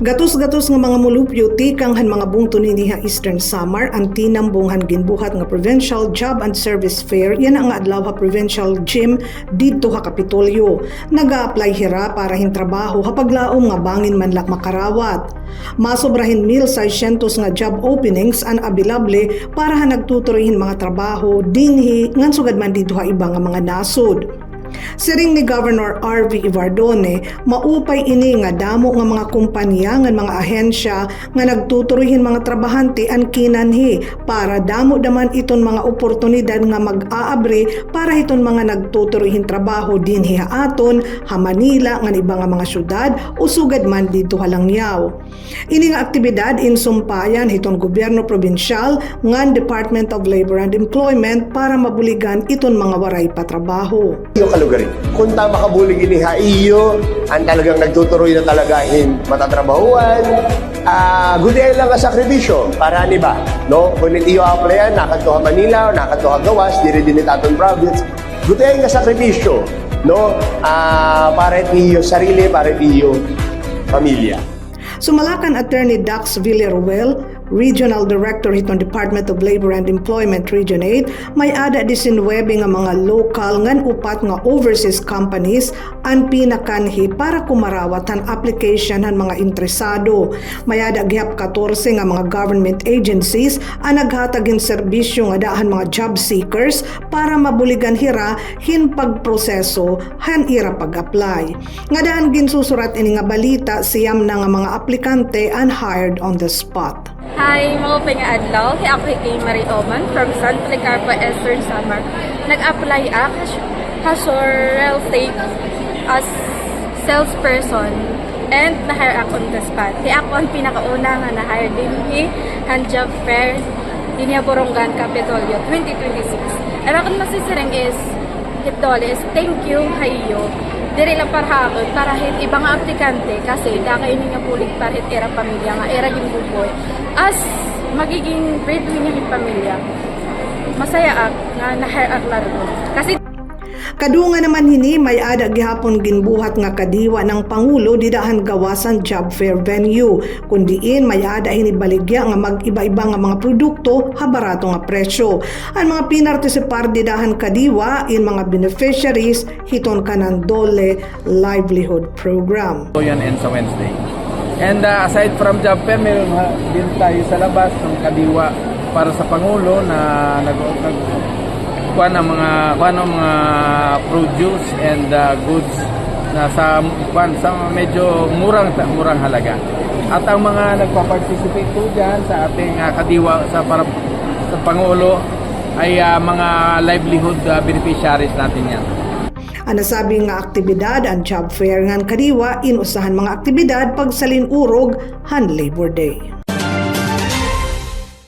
Gatos-gatos nga mga mulupyo tikang han mga bungton niha Eastern Samar ang tinambunghan ginbuhat nga Provincial Job and Service Fair yan ang adlaw ha Provincial Gym didto ha Kapitolyo. Naga-apply hira para hintrabaho ha paglaom nga bangin manlak makarawat. Masobrahin 1,600 nga job openings ang abilable para ha nagtuturoyhin mga trabaho dinhi ngan sugad man didto ha iba nga mga nasod. Siring ni Governor R.V. Ivardone, maupay ini nga damo nga mga kumpanya nga mga ahensya nga nagtuturuhin mga trabahante ang kinanhi para damo daman iton mga oportunidad nga mag-aabre para iton mga nagtuturuhin trabaho dinhi ha aton ha Manila nga iba nga mga syudad o sugad man dito ha Langyaw. Ini nga aktibidad insumpayan iton gobyerno probinsyal nga Department of Labor and Employment para mabuligan iton mga waray patrabaho. Kalugarin. Kung tama ka bulig ini ha iyo, ang talagang nagtuturoy na talaga in matatrabahuan, good day lang ka sakripisyo para ni ba? No? Kung iyo applyan, nakadto ha Manila, o nakadto ha Gawas, diri din aton province, good day nga sakripisyo, no? Para iyo sarili, para iyo pamilya. Sumalakan Attorney Dax Villaruel, Regional Director itong Department of Labor and Employment Region 8, may ada 19 nga mga local ngan upat nga overseas companies ang pinakanhi para kumarawat ang application ng mga interesado. May ada gihap 14 nga mga government agencies ang naghatagin serbisyo nga daan mga job seekers para mabuligan hira hin pagproseso han ira pag-apply. Nga daan ginsusurat ini nga balita siyam na nga mga aplikante and hired on the spot. Hi, mga adlaw. Ako kay Marie Oman from San Policarpo, Eastern Samar. Nag-apply ako sa real estate as salesperson and na-hire ako on the spot. Kaya ako ang pinakauna nga na-hire din ang job fair din Borongan, Kapitolyo 2026. And ako masisirang is thank you hayo. Diri lang para ako, para hit ibang aplikante kasi dakainin nga pulig para hit era pamilya nga, era yung buboy. As magiging breadwinner yung pamilya, masaya ak nga na-hire ak laro. Kasi Kadunga naman hini may ada gihapon ginbuhat nga kadiwa ng Pangulo didahan gawasan job fair venue. Kundiin may ada hini baligya nga mag-iba-iba nga mga produkto ha barato nga presyo. Ang mga pinartisipar didahan kadiwa in mga beneficiaries hiton kanan Dole Livelihood Program. So yan and sa Wednesday. And aside from job fair, meron din tayo sa labas ng kadiwa para sa Pangulo na kuha ng mga produce and goods na sa medyo murang halaga. At ang mga nagpa-participate po dyan sa ating kadiwa sa Pangulo ay mga livelihood beneficiaries natin yan. Ang nasabing nga aktibidad ang job fair ngan kadiwa inusahan mga aktibidad pagsalin urog han Labor Day.